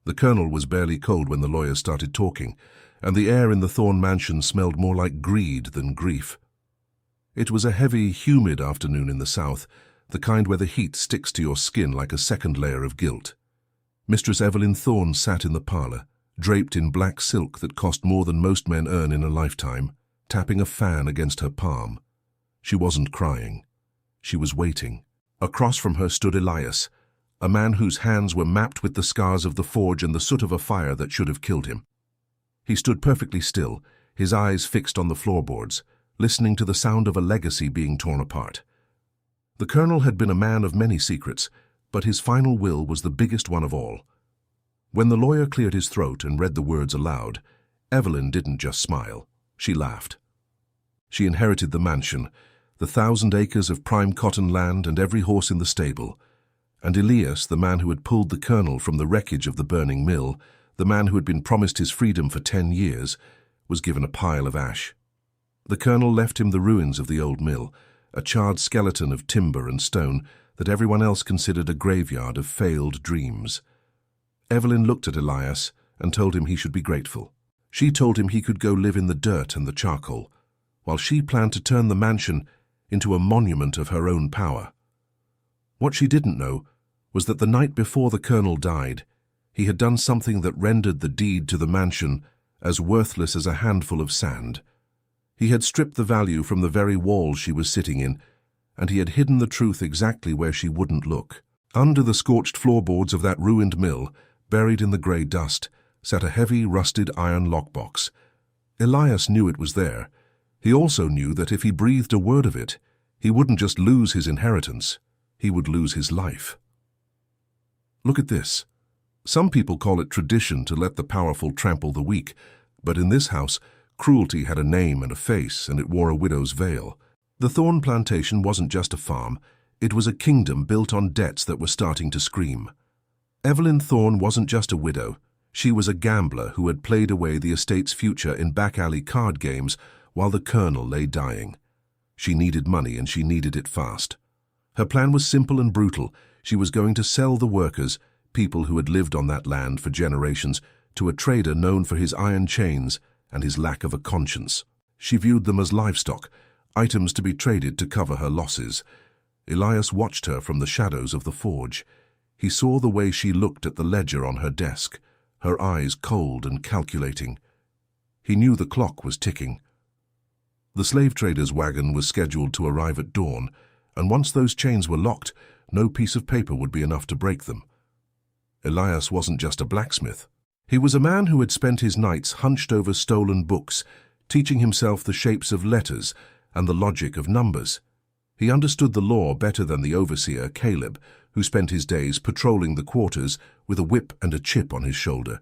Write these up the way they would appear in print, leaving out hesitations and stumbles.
The colonel was barely cold when the lawyer started talking, and the air in the Thorne mansion smelled more like greed than grief. It was a heavy, humid afternoon in the south, the kind where the heat sticks to your skin like a second layer of guilt. Mistress Evelyn Thorne sat in the parlour, draped in black silk that cost more than most men earn in a lifetime, tapping a fan against her palm. She wasn't crying. She was waiting. Across from her stood Elias, a man whose hands were mapped with the scars of the forge and the soot of a fire that should have killed him. He stood perfectly still, his eyes fixed on the floorboards, listening to the sound of a legacy being torn apart. The colonel had been a man of many secrets, but his final will was the biggest one of all. When the lawyer cleared his throat and read the words aloud, Evelyn didn't just smile, she laughed. She inherited the mansion, the 1,000 acres of prime cotton land and every horse in the stable. And Elias, the man who had pulled the colonel from the wreckage of the burning mill, the man who had been promised his freedom for 10 years, was given a pile of ash. The colonel left him the ruins of the old mill, a charred skeleton of timber and stone that everyone else considered a graveyard of failed dreams. Evelyn looked at Elias and told him he should be grateful. She told him he could go live in the dirt and the charcoal, while she planned to turn the mansion into a monument of her own power. What she didn't know was that the night before the colonel died, he had done something that rendered the deed to the mansion as worthless as a handful of sand. He had stripped the value from the very wall she was sitting in, and he had hidden the truth exactly where she wouldn't look. Under the scorched floorboards of that ruined mill, buried in the grey dust, sat a heavy, rusted iron lockbox. Elias knew it was there. He also knew that if he breathed a word of it, he wouldn't just lose his inheritance, he would lose his life. Look at this. Some people call it tradition to let the powerful trample the weak, but in this house, cruelty had a name and a face, and it wore a widow's veil. The Thorne plantation wasn't just a farm, it was a kingdom built on debts that were starting to scream. Evelyn Thorne wasn't just a widow, she was a gambler who had played away the estate's future in back-alley card games while the colonel lay dying. She needed money, and she needed it fast. Her plan was simple and brutal. She was going to sell the workers, people who had lived on that land for generations, to a trader known for his iron chains and his lack of a conscience. She viewed them as livestock, items to be traded to cover her losses. Elias watched her from the shadows of the forge. He saw the way she looked at the ledger on her desk, her eyes cold and calculating. He knew the clock was ticking. The slave trader's wagon was scheduled to arrive at dawn, and once those chains were locked, no piece of paper would be enough to break them. Elias wasn't just a blacksmith. He was a man who had spent his nights hunched over stolen books, teaching himself the shapes of letters and the logic of numbers. He understood the law better than the overseer, Caleb, who spent his days patrolling the quarters with a whip and a chip on his shoulder.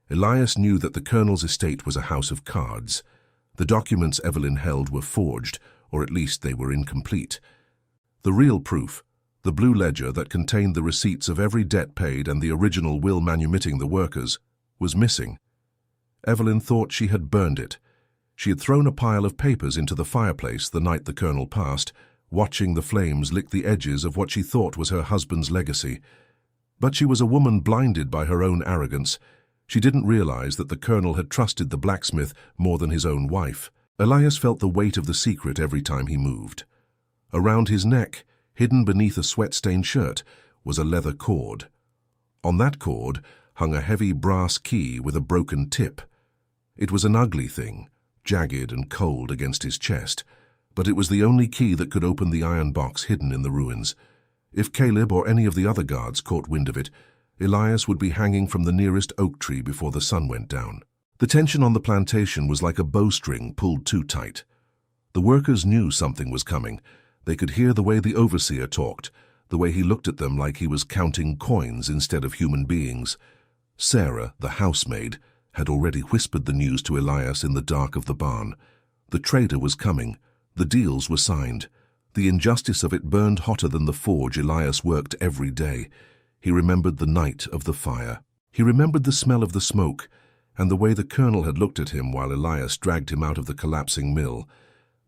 Elias knew that the colonel's estate was a house of cards. The documents Evelyn held were forged, or at least they were incomplete. The real proof, the blue ledger that contained the receipts of every debt paid and the original will manumitting the workers, was missing. Evelyn thought she had burned it. She had thrown a pile of papers into the fireplace the night the colonel passed, watching the flames lick the edges of what she thought was her husband's legacy. But she was a woman blinded by her own arrogance. She didn't realize that the colonel had trusted the blacksmith more than his own wife. Elias felt the weight of the secret every time he moved. Around his neck, hidden beneath a sweat-stained shirt, was a leather cord. On that cord hung a heavy brass key with a broken tip. It was an ugly thing, jagged and cold against his chest, but it was the only key that could open the iron box hidden in the ruins. If Caleb or any of the other guards caught wind of it, Elias would be hanging from the nearest oak tree before the sun went down. The tension on the plantation was like a bowstring pulled too tight. The workers knew something was coming. They could hear the way the overseer talked, the way he looked at them like he was counting coins instead of human beings. Sarah, the housemaid, had already whispered the news to Elias in the dark of the barn. The trader was coming. The deals were signed. The injustice of it burned hotter than the forge Elias worked every day. He remembered the night of the fire. He remembered the smell of the smoke and the way the colonel had looked at him while Elias dragged him out of the collapsing mill.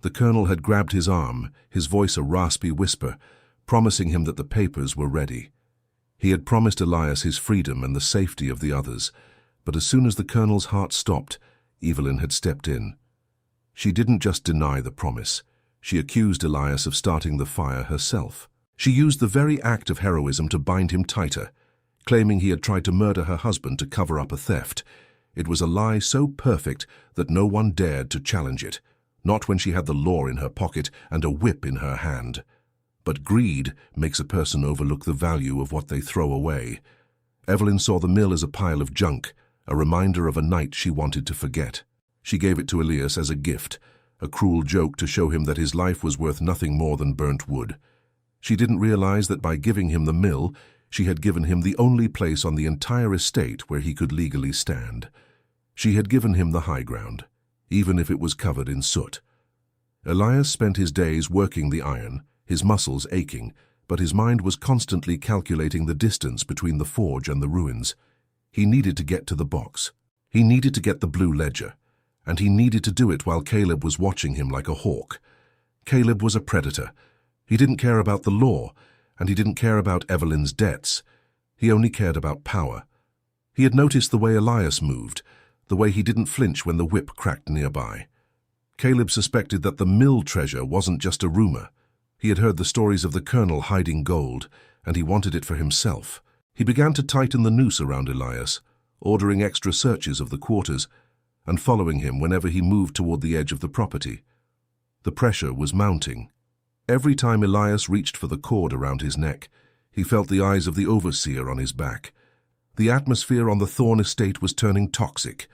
The colonel had grabbed his arm, his voice a raspy whisper, promising him that the papers were ready. He had promised Elias his freedom and the safety of the others, but as soon as the colonel's heart stopped, Evelyn had stepped in. She didn't just deny the promise. She accused Elias of starting the fire herself. She used the very act of heroism to bind him tighter, claiming he had tried to murder her husband to cover up a theft. It was a lie so perfect that no one dared to challenge it, not when she had the law in her pocket and a whip in her hand. But greed makes a person overlook the value of what they throw away. Evelyn saw the mill as a pile of junk, a reminder of a night she wanted to forget. She gave it to Elias as a gift, a cruel joke to show him that his life was worth nothing more than burnt wood. She didn't realize that by giving him the mill, she had given him the only place on the entire estate where he could legally stand. She had given him the high ground, even if it was covered in soot. Elias spent his days working the iron, his muscles aching, but his mind was constantly calculating the distance between the forge and the ruins. He needed to get to the box. He needed to get the blue ledger, and he needed to do it while Caleb was watching him like a hawk. Caleb was a predator. He didn't care about the law, and he didn't care about Evelyn's debts. He only cared about power. He had noticed the way Elias moved, the way he didn't flinch when the whip cracked nearby. Caleb suspected that the mill treasure wasn't just a rumor. He had heard the stories of the colonel hiding gold, and he wanted it for himself. He began to tighten the noose around Elias, ordering extra searches of the quarters, and following him whenever he moved toward the edge of the property. The pressure was mounting. Every time Elias reached for the cord around his neck, he felt the eyes of the overseer on his back. The atmosphere on the Thorn estate was turning toxic.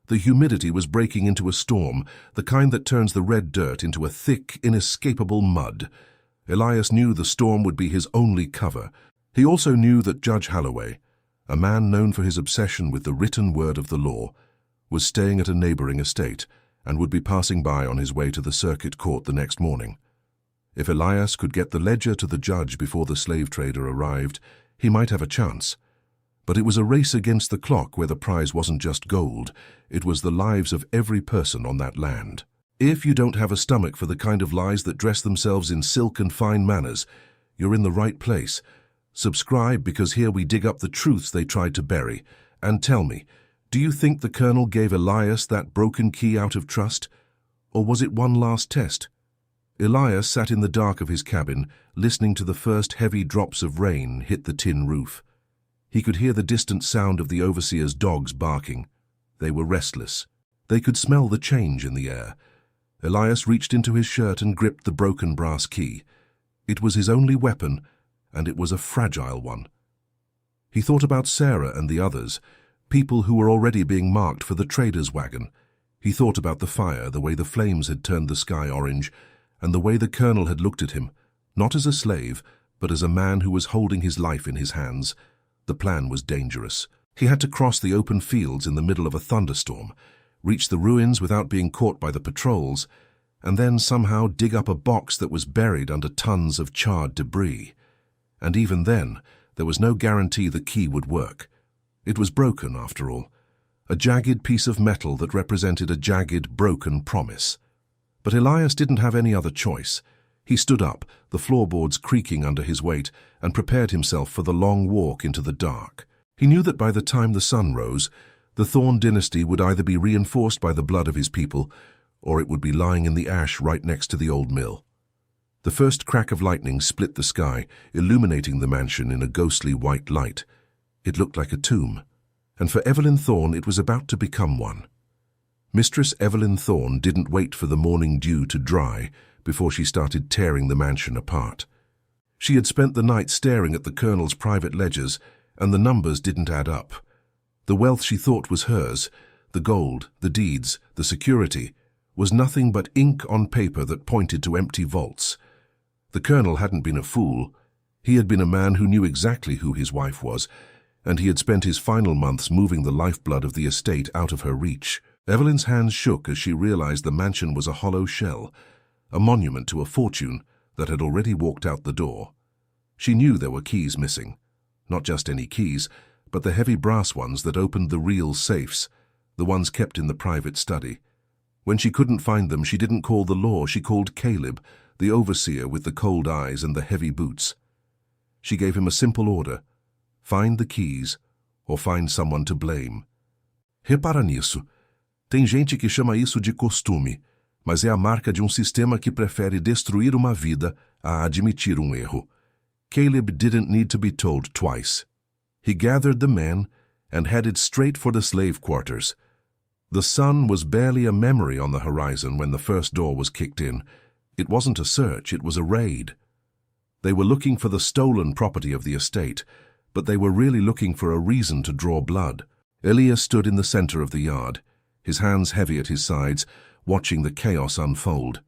The humidity was breaking into a storm, the kind that turns the red dirt into a thick, inescapable mud. Elias knew the storm would be his only cover. He also knew that Judge Halloway, a man known for his obsession with the written word of the law, was staying at a neighboring estate and would be passing by on his way to the circuit court the next morning. If Elias could get the ledger to the judge before the slave trader arrived, he might have a chance. But it was a race against the clock where the prize wasn't just gold, it was the lives of every person on that land. If you don't have a stomach for the kind of lies that dress themselves in silk and fine manners, you're in the right place. Subscribe, because here we dig up the truths they tried to bury. And tell me, do you think the colonel gave Elias that broken key out of trust? Or was it one last test? Elias sat in the dark of his cabin, listening to the first heavy drops of rain hit the tin roof. He could hear the distant sound of the overseer's dogs barking. They were restless. They could smell the change in the air. Elias reached into his shirt and gripped the broken brass key. It was his only weapon, and it was a fragile one. He thought about Sarah and the others, people who were already being marked for the trader's wagon. He thought about the fire, the way the flames had turned the sky orange, and the way the colonel had looked at him, not as a slave, but as a man who was holding his life in his hands. The plan was dangerous. He had to cross the open fields in the middle of a thunderstorm, reach the ruins without being caught by the patrols, and then somehow dig up a box that was buried under tons of charred debris. And even then, there was no guarantee the key would work. It was broken, after all. A jagged piece of metal that represented a jagged, broken promise. But Elias didn't have any other choice. He stood up, the floorboards creaking under his weight, and prepared himself for the long walk into the dark. He knew that by the time the sun rose, the Thorn dynasty would either be reinforced by the blood of his people, or it would be lying in the ash right next to the old mill. The first crack of lightning split the sky, illuminating the mansion in a ghostly white light. It looked like a tomb, and for Evelyn Thorn it was about to become one. Mistress Evelyn Thorn didn't wait for the morning dew to dry before she started tearing the mansion apart. She had spent the night staring at the colonel's private ledgers, and the numbers didn't add up. The wealth she thought was hers, the gold, the deeds, the security, was nothing but ink on paper that pointed to empty vaults. The colonel hadn't been a fool. He had been a man who knew exactly who his wife was, and he had spent his final months moving the lifeblood of the estate out of her reach. Evelyn's hands shook as she realized the mansion was a hollow shell, a monument to a fortune that had already walked out the door. She knew there were keys missing. Not just any keys, but the heavy brass ones that opened the real safes, the ones kept in the private study. When she couldn't find them, she didn't call the law, she called Caleb, the overseer with the cold eyes and the heavy boots. She gave him a simple order: find the keys, or find someone to blame. Repara nisso. Tem gente que chama isso de costume, mas é a marca de sistema que prefere destruir uma vida a admitir erro. Caleb didn't need to be told twice. He gathered the men and headed straight for the slave quarters. The sun was barely a memory on the horizon when the first door was kicked in. It wasn't a search, it was a raid. They were looking for the stolen property of the estate, but they were really looking for a reason to draw blood. Elias stood in the center of the yard, his hands heavy at his sides, watching the chaos unfold.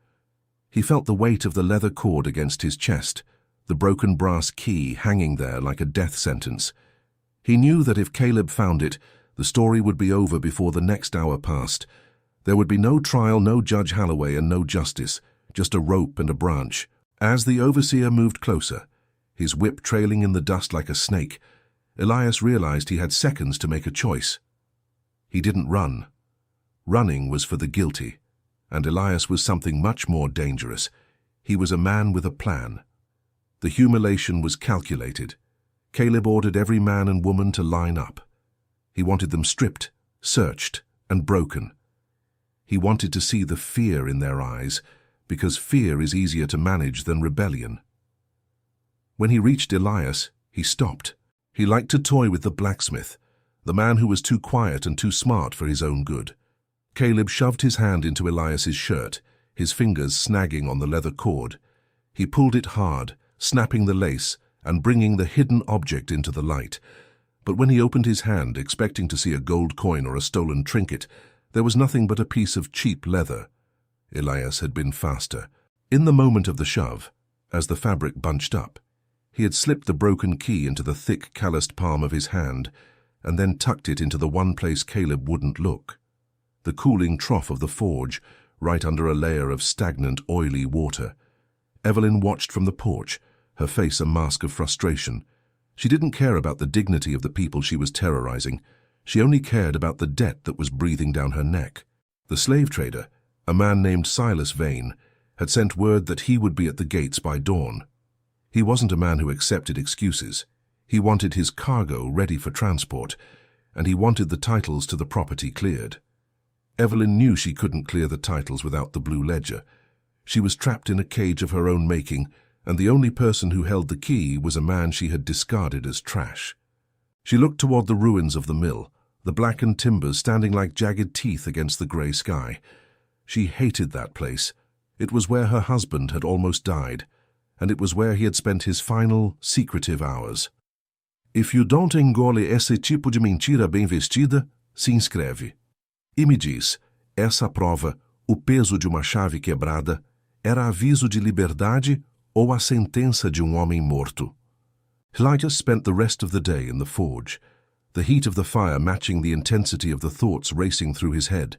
He felt the weight of the leather cord against his chest, the broken brass key hanging there like a death sentence. He knew that if Caleb found it, the story would be over before the next hour passed. There would be no trial, no Judge Halloway, and no justice, just a rope and a branch. As the overseer moved closer, his whip trailing in the dust like a snake, Elias realized he had seconds to make a choice. He didn't run. Running was for the guilty, and Elias was something much more dangerous. He was a man with a plan. The humiliation was calculated. Caleb ordered every man and woman to line up. He wanted them stripped, searched, and broken. He wanted to see the fear in their eyes, because fear is easier to manage than rebellion. When he reached Elias, he stopped. He liked to toy with the blacksmith, the man who was too quiet and too smart for his own good. Caleb shoved his hand into Elias's shirt, his fingers snagging on the leather cord. He pulled it hard, snapping the lace and bringing the hidden object into the light. But when he opened his hand, expecting to see a gold coin or a stolen trinket, there was nothing but a piece of cheap leather. Elias had been faster. In the moment of the shove, as the fabric bunched up, he had slipped the broken key into the thick, calloused palm of his hand and then tucked it into the one place Caleb wouldn't look, the cooling trough of the forge, right under a layer of stagnant, oily water. Evelyn watched from the porch, her face a mask of frustration. She didn't care about the dignity of the people she was terrorizing. She only cared about the debt that was breathing down her neck. The slave trader, a man named Silas Vane, had sent word that he would be at the gates by dawn. He wasn't a man who accepted excuses. He wanted his cargo ready for transport, and he wanted the titles to the property cleared. Evelyn knew she couldn't clear the titles without the blue ledger. She was trapped in a cage of her own making, and the only person who held the key was a man she had discarded as trash. She looked toward the ruins of the mill, the blackened timbers standing like jagged teeth against the grey sky. She hated that place. It was where her husband had almost died, and it was where he had spent his final, secretive hours. If you don't engole esse tipo de mentira bem vestida, se inscreve. E me diz, essa prova, o peso de uma chave quebrada, era aviso de liberdade ou a sentença de homem morto? Elias spent the rest of the day in the forge, the heat of the fire matching the intensity of the thoughts racing through his head.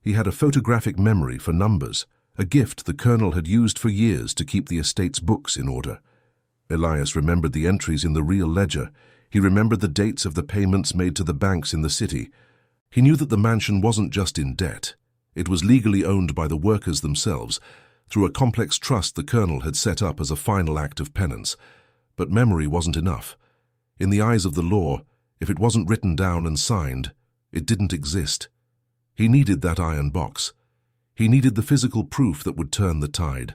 He had a photographic memory for numbers, a gift the colonel had used for years to keep the estate's books in order. Elias remembered the entries in the real ledger. He remembered the dates of the payments made to the banks in the city. He knew that the mansion wasn't just in debt. It was legally owned by the workers themselves, through a complex trust the colonel had set up as a final act of penance. But memory wasn't enough. In the eyes of the law, if it wasn't written down and signed, it didn't exist. He needed that iron box. He needed the physical proof that would turn the tide.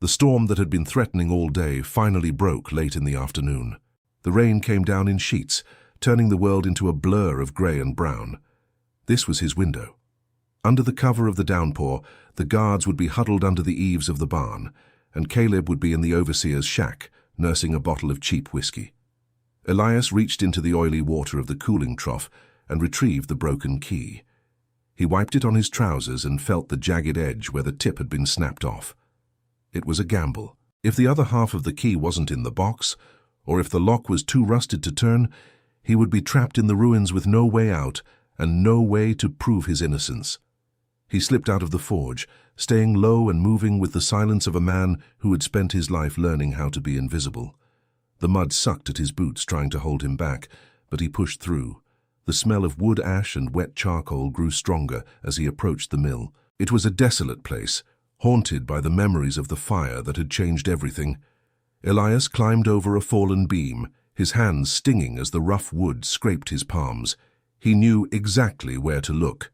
The storm that had been threatening all day finally broke late in the afternoon. The rain came down in sheets, turning the world into a blur of grey and brown. This was his window. Under the cover of the downpour, the guards would be huddled under the eaves of the barn, and Caleb would be in the overseer's shack, nursing a bottle of cheap whiskey. Elias reached into the oily water of the cooling trough and retrieved the broken key. He wiped it on his trousers and felt the jagged edge where the tip had been snapped off. It was a gamble. If the other half of the key wasn't in the box, or if the lock was too rusted to turn, he would be trapped in the ruins with no way out and no way to prove his innocence. He slipped out of the forge, staying low and moving with the silence of a man who had spent his life learning how to be invisible. The mud sucked at his boots, trying to hold him back, but he pushed through. The smell of wood ash and wet charcoal grew stronger as he approached the mill. It was a desolate place, haunted by the memories of the fire that had changed everything. Elias climbed over a fallen beam, his hands stinging as the rough wood scraped his palms. He knew exactly where to look.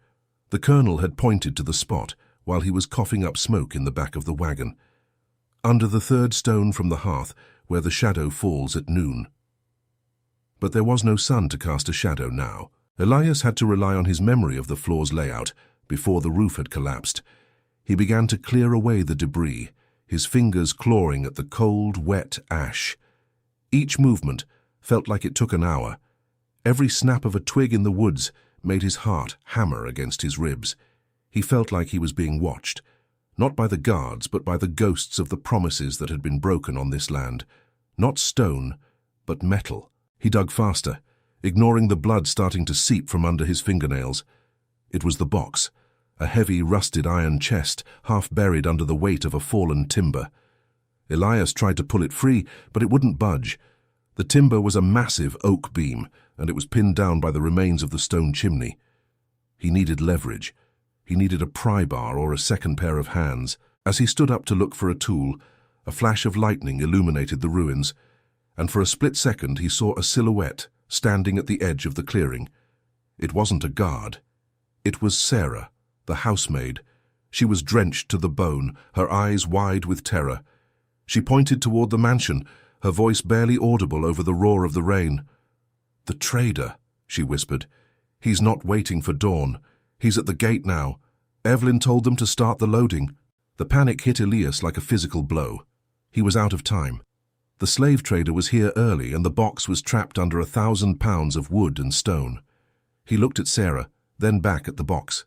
The colonel had pointed to the spot while he was coughing up smoke in the back of the wagon. Under the third stone from the hearth, where the shadow falls at noon. But there was no sun to cast a shadow now. Elias had to rely on his memory of the floor's layout before the roof had collapsed. He began to clear away the debris, his fingers clawing at the cold, wet ash. Each movement felt like it took an hour. Every snap of a twig in the woods made his heart hammer against his ribs. He felt like he was being watched, not by the guards, but by the ghosts of the promises that had been broken on this land. Not stone, but metal. He dug faster, ignoring the blood starting to seep from under his fingernails. It was the box, a heavy, rusted iron chest, half buried under the weight of a fallen timber. Elias tried to pull it free, but it wouldn't budge. The timber was a massive oak beam, and it was pinned down by the remains of the stone chimney. He needed leverage. He needed a pry bar or a second pair of hands. As he stood up to look for a tool, a flash of lightning illuminated the ruins, and for a split second he saw a silhouette standing at the edge of the clearing. It wasn't a guard. It was Sarah, the housemaid. She was drenched to the bone, her eyes wide with terror. She pointed toward the mansion, her voice barely audible over the roar of the rain. "The trader," she whispered. "He's not waiting for dawn. He's at the gate now. Evelyn told them to start the loading." The panic hit Elias like a physical blow. He was out of time. The slave trader was here early, and the box was trapped under 1,000 pounds of wood and stone. He looked at Sarah, then back at the box.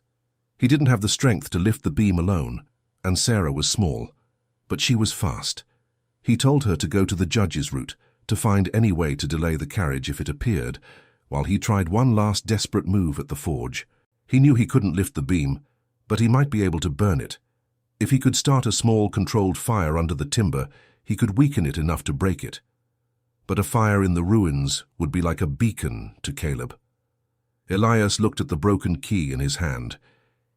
He didn't have the strength to lift the beam alone, and Sarah was small, but she was fast. He told her to go to the judge's route, to find any way to delay the carriage if it appeared, while he tried one last desperate move at the forge. He knew he couldn't lift the beam, but he might be able to burn it. If he could start a small, controlled fire under the timber, he could weaken it enough to break it. But a fire in the ruins would be like a beacon to Caleb. Elias looked at the broken key in his hand.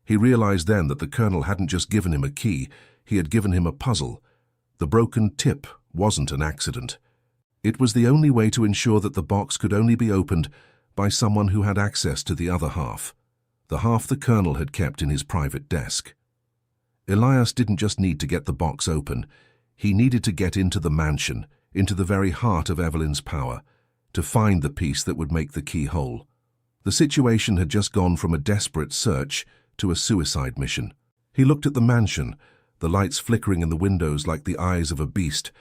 He realized then that the colonel hadn't just given him a key, he had given him a puzzle. The broken tip wasn't an accident. It was the only way to ensure that the box could only be opened by someone who had access to the other half, the half the colonel had kept in his private desk. Elias didn't just need to get the box open. He needed to get into the mansion, into the very heart of Evelyn's power, to find the piece that would make the key whole. The situation had just gone from a desperate search to a suicide mission. He looked at the mansion, the lights flickering in the windows like the eyes of a beast,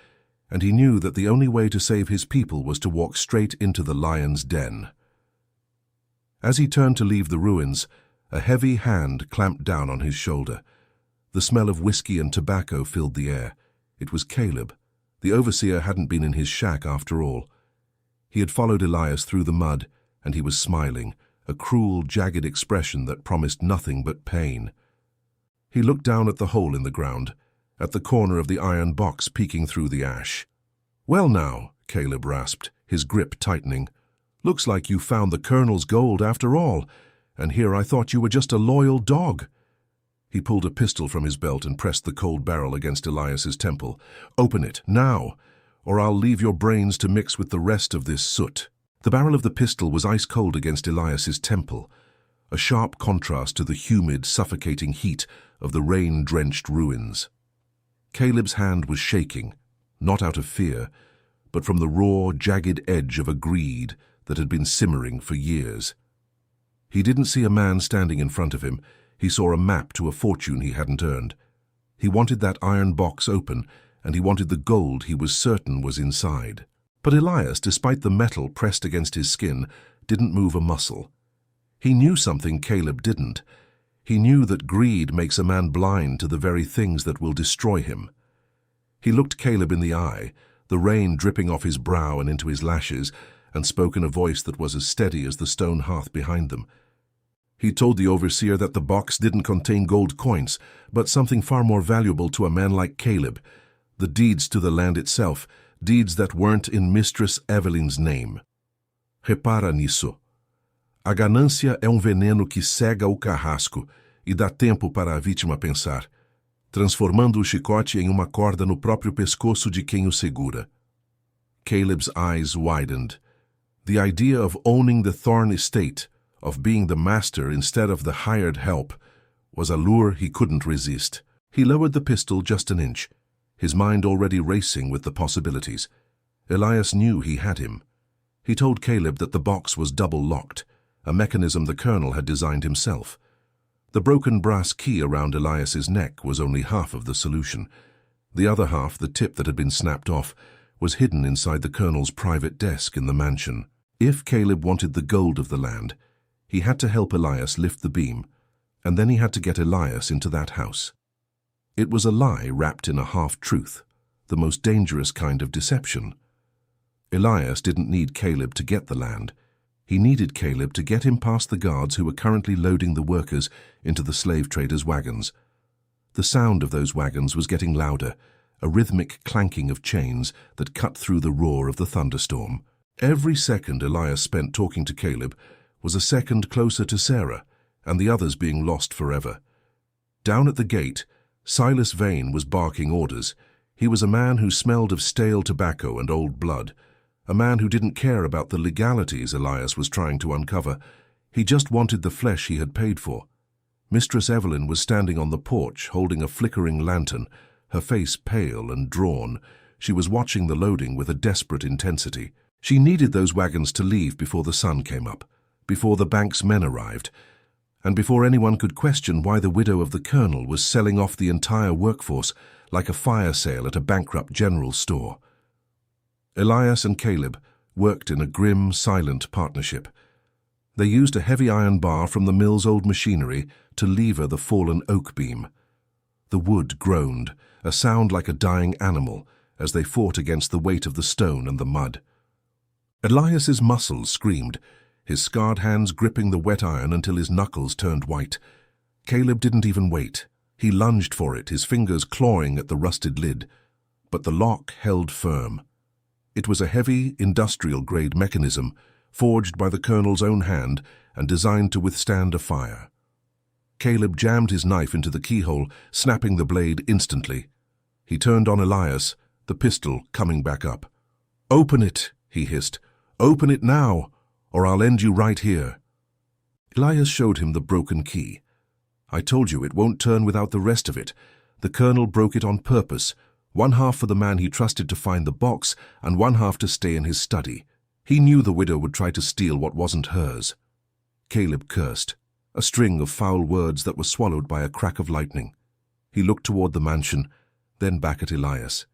and he knew that the only way to save his people was to walk straight into the lion's den. As he turned to leave the ruins, a heavy hand clamped down on his shoulder. The smell of whiskey and tobacco filled the air. It was Caleb. The overseer hadn't been in his shack after all. He had followed Elias through the mud, and he was smiling, a cruel, jagged expression that promised nothing but pain. He looked down at the hole in the ground, at the corner of the iron box peeking through the ash. "Well now," Caleb rasped, his grip tightening. "Looks like you found the colonel's gold after all, and here I thought you were just a loyal dog." He pulled a pistol from his belt and pressed the cold barrel against Elias's temple. "Open it, now, or I'll leave your brains to mix with the rest of this soot." The barrel of the pistol was ice-cold against Elias's temple, a sharp contrast to the humid, suffocating heat of the rain-drenched ruins. Caleb's hand was shaking, not out of fear, but from the raw, jagged edge of a greed that had been simmering for years. He didn't see a man standing in front of him. He saw a map to a fortune he hadn't earned. He wanted that iron box open, and he wanted the gold he was certain was inside. But Elias, despite the metal pressed against his skin, didn't move a muscle. He knew something Caleb didn't. He knew that greed makes a man blind to the very things that will destroy him. He looked Caleb in the eye, the rain dripping off his brow and into his lashes, and spoke in a voice that was as steady as the stone hearth behind them. He told the overseer that the box didn't contain gold coins, but something far more valuable to a man like Caleb, the deeds to the land itself, deeds that weren't in Mistress Evelyn's name. Repara nisso. A ganância é veneno que cega o carrasco e dá tempo para a vítima pensar, transformando o chicote em uma corda no próprio pescoço de quem o segura. Caleb's eyes widened. The idea of owning the Thorn estate, of being the master instead of the hired help, was a lure he couldn't resist. He lowered the pistol just an inch, his mind already racing with the possibilities. Elias knew he had him. He told Caleb that the box was double-locked, a mechanism the colonel had designed himself. The broken brass key around Elias's neck was only half of the solution. The other half, the tip that had been snapped off, was hidden inside the colonel's private desk in the mansion. If Caleb wanted the gold of the land, he had to help Elias lift the beam, and then he had to get Elias into that house. It was a lie wrapped in a half-truth, the most dangerous kind of deception. Elias didn't need Caleb to get the land. He needed Caleb to get him past the guards who were currently loading the workers into the slave traders' wagons. The sound of those wagons was getting louder, a rhythmic clanking of chains that cut through the roar of the thunderstorm. Every second Elias spent talking to Caleb was a second closer to Sarah, and the others being lost forever. Down at the gate, Silas Vane was barking orders. He was a man who smelled of stale tobacco and old blood, a man who didn't care about the legalities Elias was trying to uncover. He just wanted the flesh he had paid for. Mistress Evelyn was standing on the porch, holding a flickering lantern, her face pale and drawn. She was watching the loading with a desperate intensity. She needed those wagons to leave before the sun came up, before the bank's men arrived, and before anyone could question why the widow of the colonel was selling off the entire workforce like a fire sale at a bankrupt general store. Elias and Caleb worked in a grim, silent partnership. They used a heavy iron bar from the mill's old machinery to lever the fallen oak beam. The wood groaned, a sound like a dying animal, as they fought against the weight of the stone and the mud. Elias's muscles screamed, his scarred hands gripping the wet iron until his knuckles turned white. Caleb didn't even wait. He lunged for it, his fingers clawing at the rusted lid. But the lock held firm. It was a heavy, industrial-grade mechanism, forged by the colonel's own hand and designed to withstand a fire. Caleb jammed his knife into the keyhole, snapping the blade instantly. He turned on Elias, the pistol coming back up. "Open it," he hissed. "Open it now, or I'll end you right here." Elias showed him the broken key. "I told you it won't turn without the rest of it. The colonel broke it on purpose, one half for the man he trusted to find the box and one half to stay in his study. He knew the widow would try to steal what wasn't hers." Caleb cursed, a string of foul words that were swallowed by a crack of lightning. He looked toward the mansion, then back at Elias.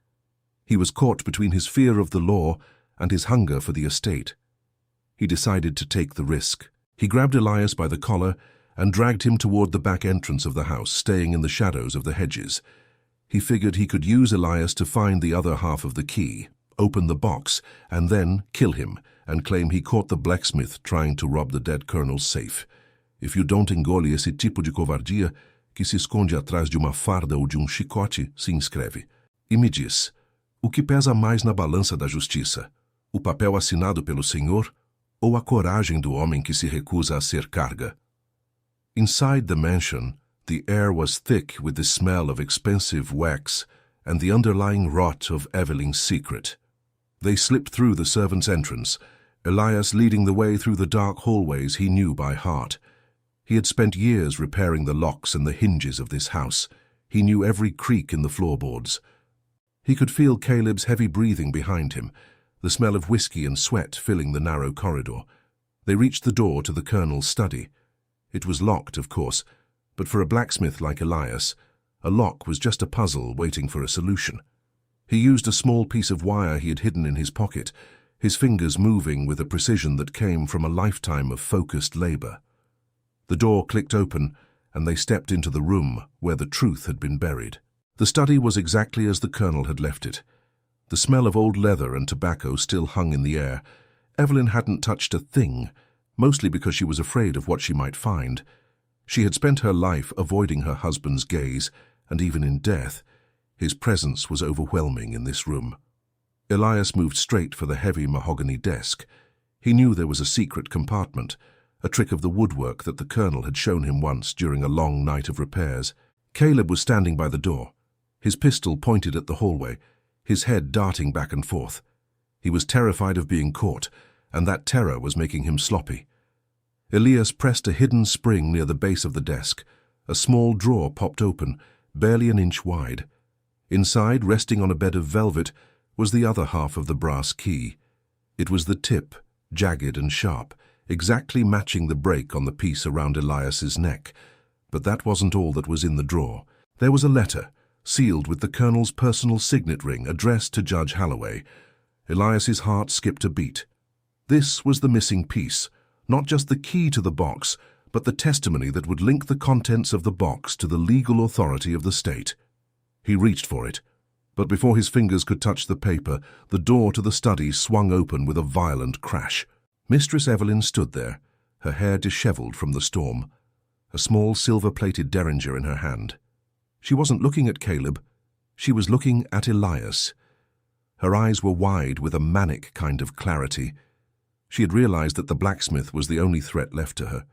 He was caught between his fear of the law and his hunger for the estate. He decided to take the risk. He grabbed Elias by the collar and dragged him toward the back entrance of the house, staying in the shadows of the hedges. He figured he could use Elias to find the other half of the key, open the box, and then kill him and claim he caught the blacksmith trying to rob the dead colonel's safe. "If you don't engole esse tipo de covardia que se esconde atrás de uma farda ou de chicote, se inscreve. E me diz, o que pesa mais na balança da justiça? O papel assinado pelo senhor ou a coragem do homem que se recusa a ser carga?" Inside the mansion, the air was thick with the smell of expensive wax and the underlying rot of Evelyn's secret. They slipped through the servants' entrance, Elias leading the way through the dark hallways he knew by heart. He had spent years repairing the locks and the hinges of this house. He knew every creak in the floorboards. He could feel Caleb's heavy breathing behind him, the smell of whiskey and sweat filling the narrow corridor. They reached the door to the colonel's study. It was locked, of course, but for a blacksmith like Elias, a lock was just a puzzle waiting for a solution. He used a small piece of wire he had hidden in his pocket, his fingers moving with a precision that came from a lifetime of focused labor. The door clicked open, and they stepped into the room where the truth had been buried. The study was exactly as the colonel had left it. The smell of old leather and tobacco still hung in the air. Evelyn hadn't touched a thing, mostly because she was afraid of what she might find. She had spent her life avoiding her husband's gaze, and even in death, his presence was overwhelming in this room. Elias moved straight for the heavy mahogany desk. He knew there was a secret compartment, a trick of the woodwork that the colonel had shown him once during a long night of repairs. Caleb was standing by the door, his pistol pointed at the hallway, his head darting back and forth. He was terrified of being caught, and that terror was making him sloppy. Elias pressed a hidden spring near the base of the desk. A small drawer popped open, barely an inch wide. Inside, resting on a bed of velvet, was the other half of the brass key. It was the tip, jagged and sharp, exactly matching the break on the piece around Elias's neck. But that wasn't all that was in the drawer. There was a letter, sealed with the Colonel's personal signet ring, addressed to Judge Halloway. Elias's heart skipped a beat. This was the missing piece, not just the key to the box, but the testimony that would link the contents of the box to the legal authority of the state. He reached for it, but before his fingers could touch the paper, the door to the study swung open with a violent crash. Mistress Evelyn stood there, her hair disheveled from the storm, a small silver-plated derringer in her hand. She wasn't looking at Caleb, she was looking at Elias. Her eyes were wide with a manic kind of clarity. She had realized that the blacksmith was the only threat left to her.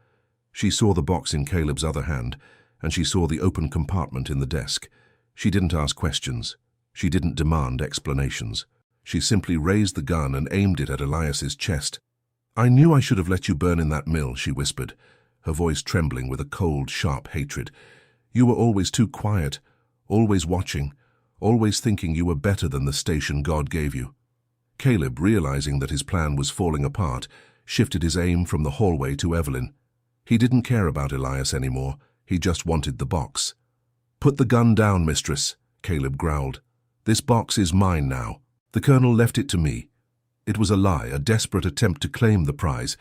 She saw the box in Caleb's other hand, and she saw the open compartment in the desk. She didn't ask questions. She didn't demand explanations. She simply raised the gun and aimed it at Elias's chest. "I knew I should have let you burn in that mill," she whispered, her voice trembling with a cold, sharp hatred. "You were always too quiet, always watching, always thinking you were better than the station God gave you." Caleb, realizing that his plan was falling apart, shifted his aim from the hallway to Evelyn. He didn't care about Elias anymore. He just wanted the box. "Put the gun down, mistress," Caleb growled. "This box is mine now. The Colonel left it to me." It was a lie, a desperate attempt to claim the prize,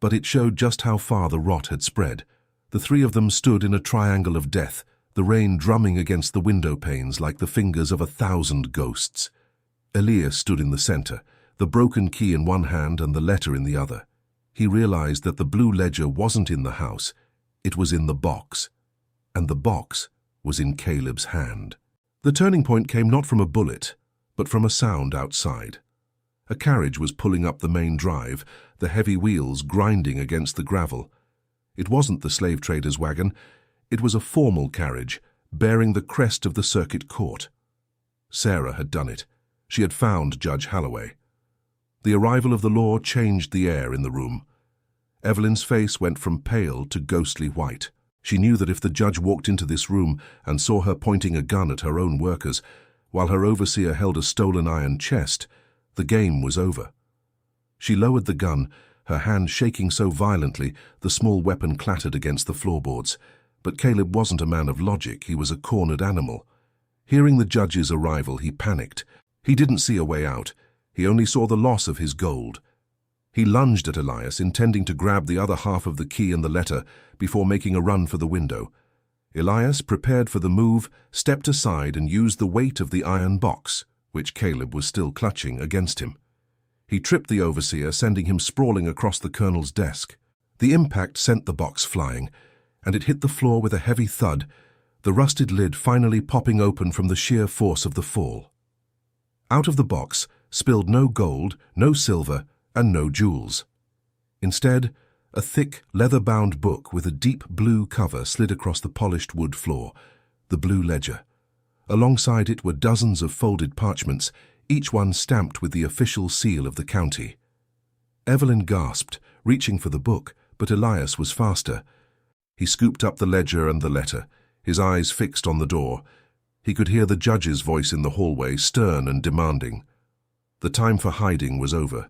but it showed just how far the rot had spread. The three of them stood in a triangle of death, the rain drumming against the window panes like the fingers of 1,000 ghosts. Elias stood in the center, the broken key in one hand and the letter in the other. He realized that the blue ledger wasn't in the house, it was in the box. And the box was in Caleb's hand. The turning point came not from a bullet, but from a sound outside. A carriage was pulling up the main drive, the heavy wheels grinding against the gravel. It wasn't the slave trader's wagon, it was a formal carriage, bearing the crest of the circuit court. Sarah had done it. She had found Judge Halloway. The arrival of the law changed the air in the room. Evelyn's face went from pale to ghostly white. She knew that if the judge walked into this room and saw her pointing a gun at her own workers, while her overseer held a stolen iron chest, the game was over. She lowered the gun, her hand shaking so violently the small weapon clattered against the floorboards. But Caleb wasn't a man of logic, he was a cornered animal. Hearing the judge's arrival, he panicked. He didn't see a way out. He only saw the loss of his gold. He lunged at Elias, intending to grab the other half of the key and the letter before making a run for the window. Elias, prepared for the move, stepped aside and used the weight of the iron box, which Caleb was still clutching, against him. He tripped the overseer, sending him sprawling across the colonel's desk. The impact sent the box flying, and it hit the floor with a heavy thud, the rusted lid finally popping open from the sheer force of the fall. Out of the box spilled no gold, no silver, and no jewels. Instead, a thick, leather-bound book with a deep blue cover slid across the polished wood floor, the blue ledger. Alongside it were dozens of folded parchments, each one stamped with the official seal of the county. Evelyn gasped, reaching for the book, but Elias was faster. He scooped up the ledger and the letter, his eyes fixed on the door. He could hear the judge's voice in the hallway, stern and demanding. The time for hiding was over.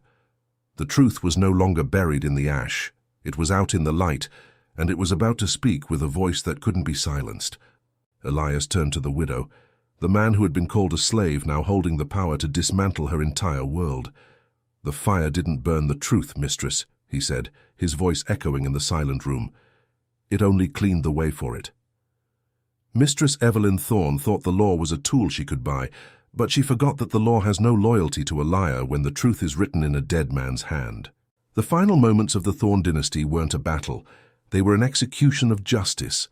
The truth was no longer buried in the ash. It was out in the light, and it was about to speak with a voice that couldn't be silenced. Elias turned to the widow, the man who had been called a slave now holding the power to dismantle her entire world. "The fire didn't burn the truth, mistress," he said, his voice echoing in the silent room. "It only cleaned the way for it." Mistress Evelyn Thorne thought the law was a tool she could buy, but she forgot that the law has no loyalty to a liar when the truth is written in a dead man's hand. The final moments of the Thorne dynasty weren't a battle. They were an execution of justice.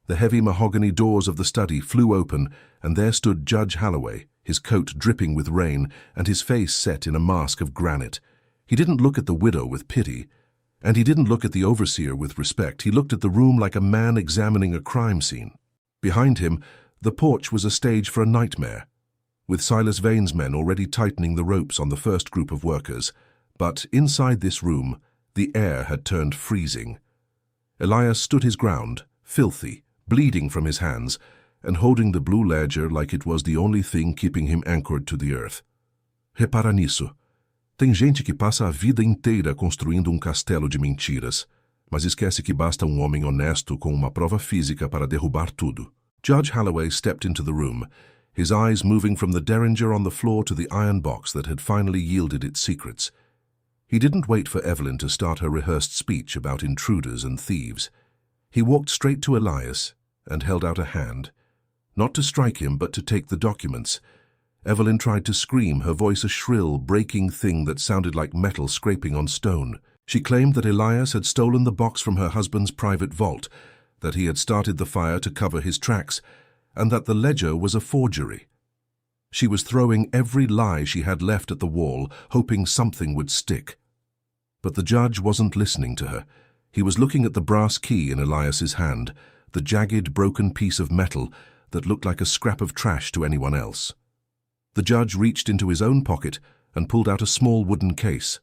The heavy mahogany doors of the study flew open, and there stood Judge Halloway, his coat dripping with rain and his face set in a mask of granite. He didn't look at the widow with pity, and he didn't look at the overseer with respect. He looked at the room like a man examining a crime scene. Behind him, the porch was a stage for a nightmare. with Silas Vane's men already tightening the ropes on the first group of workers. But inside this room, the air had turned freezing. Elias stood his ground, filthy, bleeding from his hands, and holding the blue ledger like it was the only thing keeping him anchored to the earth. Repara nisso. Tem gente que passa a vida inteira construindo castelo de mentiras, mas esquece que basta homem honesto com uma prova física para derrubar tudo. Judge Holloway stepped into the room, his eyes moving from the derringer on the floor to the iron box that had finally yielded its secrets. He didn't wait for Evelyn to start her rehearsed speech about intruders and thieves. He walked straight to Elias and held out a hand, not to strike him but to take the documents. Evelyn tried to scream, her voice a shrill, breaking thing that sounded like metal scraping on stone. She claimed that Elias had stolen the box from her husband's private vault, that he had started the fire to cover his tracks, and that the ledger was a forgery. She was throwing every lie she had left at the wall, hoping something would stick. But the judge wasn't listening to her. He was looking at the brass key in Elias's hand, the jagged, broken piece of metal that looked like a scrap of trash to anyone else. The judge reached into his own pocket and pulled out a small wooden case.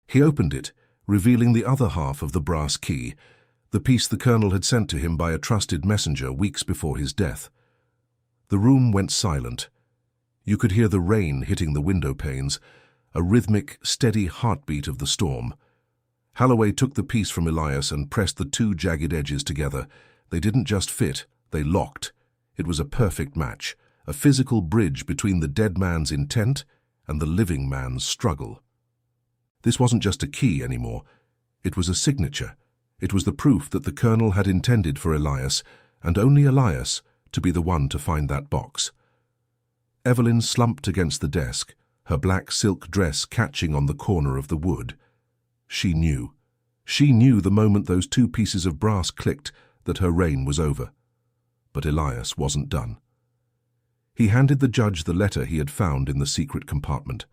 He opened it, revealing the other half of the brass key, the piece the colonel had sent to him by a trusted messenger weeks before his death. The room went silent. You could hear the rain hitting the window panes, a rhythmic, steady heartbeat of the storm. Holloway took the piece from Elias and pressed the two jagged edges together. They didn't just fit, they locked. It was a perfect match, a physical bridge between the dead man's intent and the living man's struggle. This wasn't just a key anymore. It was a signature. It was the proof that the colonel had intended for Elias, and only Elias, to be the one to find that box. Evelyn slumped against the desk, her black silk dress catching on the corner of the wood. She knew. She knew the moment those two pieces of brass clicked that her reign was over. But Elias wasn't done. He handed the judge the letter he had found in the secret compartment.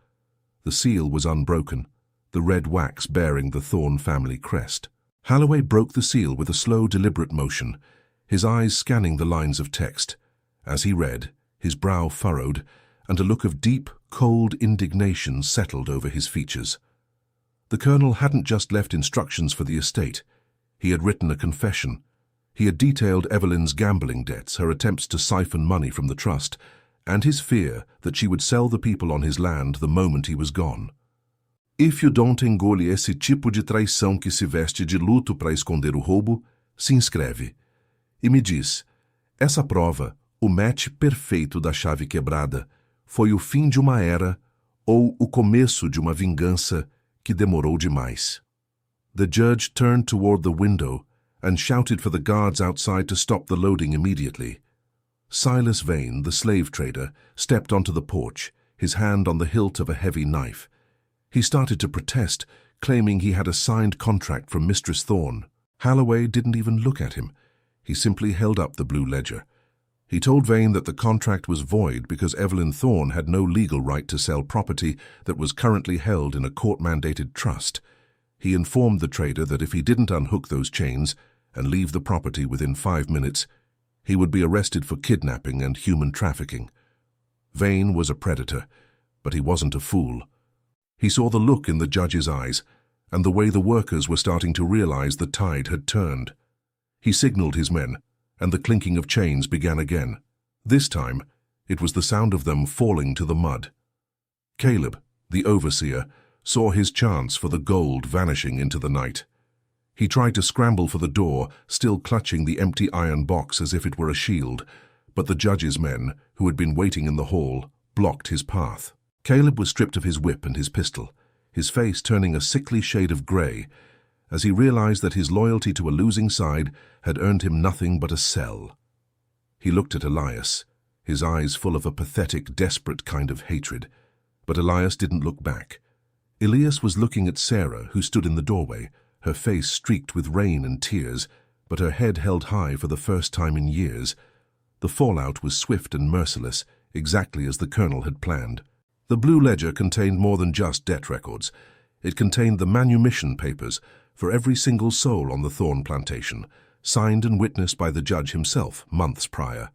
The seal was unbroken, the red wax bearing the Thorne family crest. Holloway broke the seal with a slow, deliberate motion, his eyes scanning the lines of text. As he read, his brow furrowed, and a look of deep, cold indignation settled over his features. The colonel hadn't just left instructions for the estate. He had written a confession. He had detailed Evelyn's gambling debts, her attempts to siphon money from the trust, and his fear that she would sell the people on his land the moment he was gone. If you don't engole esse tipo de traição que se veste de luto para esconder o roubo, se inscreve. E me diz, essa prova, o match perfeito da chave quebrada, foi o fim de uma era ou o começo de uma vingança que demorou demais. The judge turned toward the window and shouted for the guards outside to stop the loading immediately. Silas Vane, the slave trader, stepped onto the porch, his hand on the hilt of a heavy knife. He started to protest, claiming he had a signed contract from Mistress Thorne. Holloway didn't even look at him. He simply held up the blue ledger. He told Vane that the contract was void because Evelyn Thorne had no legal right to sell property that was currently held in a court-mandated trust. He informed the trader that if he didn't unhook those chains and leave the property within 5 minutes, he would be arrested for kidnapping and human trafficking. Vane was a predator, but he wasn't a fool. He saw the look in the judge's eyes and the way the workers were starting to realize the tide had turned. He signaled his men, and the clinking of chains began again. This time, it was the sound of them falling to the mud. Caleb, the overseer, saw his chance for the gold vanishing into the night. He tried to scramble for the door, still clutching the empty iron box as if it were a shield, but the judge's men, who had been waiting in the hall, blocked his path. Caleb was stripped of his whip and his pistol, his face turning a sickly shade of grey, as he realized that his loyalty to a losing side had earned him nothing but a cell. He looked at Elias, his eyes full of a pathetic, desperate kind of hatred, but Elias didn't look back. Elias was looking at Sarah, who stood in the doorway, her face streaked with rain and tears, but her head held high for the first time in years. The fallout was swift and merciless, exactly as the colonel had planned. The blue ledger contained more than just debt records. It contained the manumission papers for every single soul on the Thorne plantation, signed and witnessed by the judge himself months prior.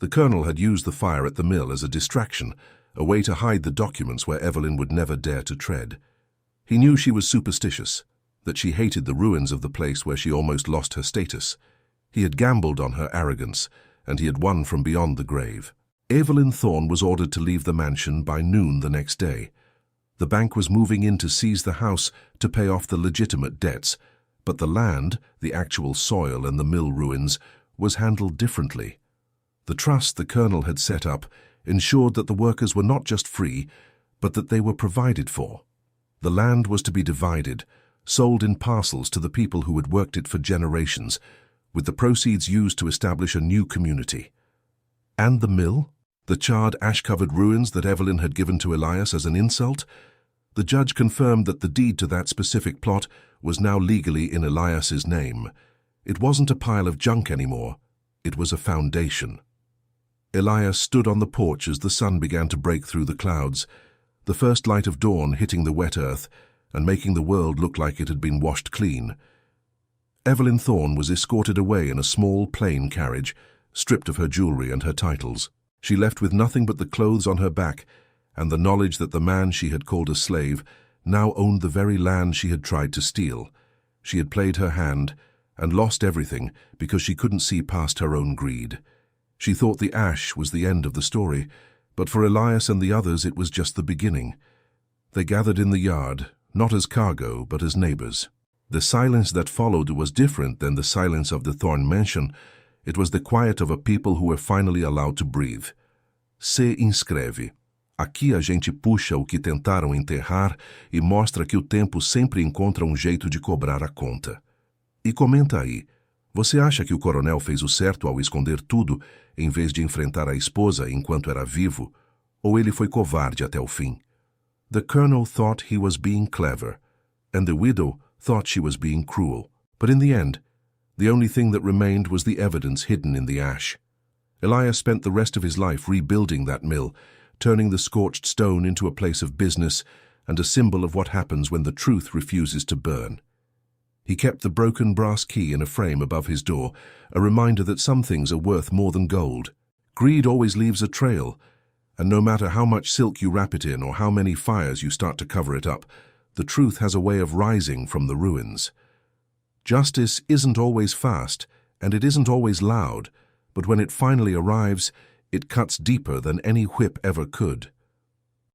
The colonel had used the fire at the mill as a distraction, a way to hide the documents where Evelyn would never dare to tread. He knew she was superstitious, that she hated the ruins of the place where she almost lost her status. He had gambled on her arrogance, and he had won from beyond the grave. Evelyn Thorne was ordered to leave the mansion by noon the next day. The bank was moving in to seize the house to pay off the legitimate debts, but the land, the actual soil and the mill ruins, was handled differently. The trust the colonel had set up ensured that the workers were not just free, but that they were provided for. The land was to be divided, sold in parcels to the people who had worked it for generations, with the proceeds used to establish a new community. And the mill? The charred, ash-covered ruins that Evelyn had given to Elias as an insult? The judge confirmed that the deed to that specific plot was now legally in Elias's name. It wasn't a pile of junk anymore. It was a foundation. Elias stood on the porch as the sun began to break through the clouds, the first light of dawn hitting the wet earth and making the world look like it had been washed clean. Evelyn Thorne was escorted away in a small, plain carriage, stripped of her jewelry and her titles. She left with nothing but the clothes on her back and the knowledge that the man she had called a slave now owned the very land she had tried to steal. She had played her hand and lost everything because she couldn't see past her own greed. She thought the ash was the end of the story, but for Elias and the others it was just the beginning. They gathered in the yard, not as cargo, but as neighbors. The silence that followed was different than the silence of the Thorne mansion. It was the quiet of a people who were finally allowed to breathe. Se inscreve. Aqui a gente puxa o que tentaram enterrar e mostra que o tempo sempre encontra jeito de cobrar a conta. E comenta aí, você acha que o coronel fez o certo ao esconder tudo em vez de enfrentar a esposa enquanto era vivo, ou ele foi covarde até o fim? The colonel thought he was being clever, and the widow thought she was being cruel. But in the end, the only thing that remained was the evidence hidden in the ash. Elias spent the rest of his life rebuilding that mill, turning the scorched stone into a place of business and a symbol of what happens when the truth refuses to burn. He kept the broken brass key in a frame above his door, a reminder that some things are worth more than gold. Greed always leaves a trail, and no matter how much silk you wrap it in or how many fires you start to cover it up, the truth has a way of rising from the ruins. Justice isn't always fast, and it isn't always loud, but when it finally arrives, it cuts deeper than any whip ever could.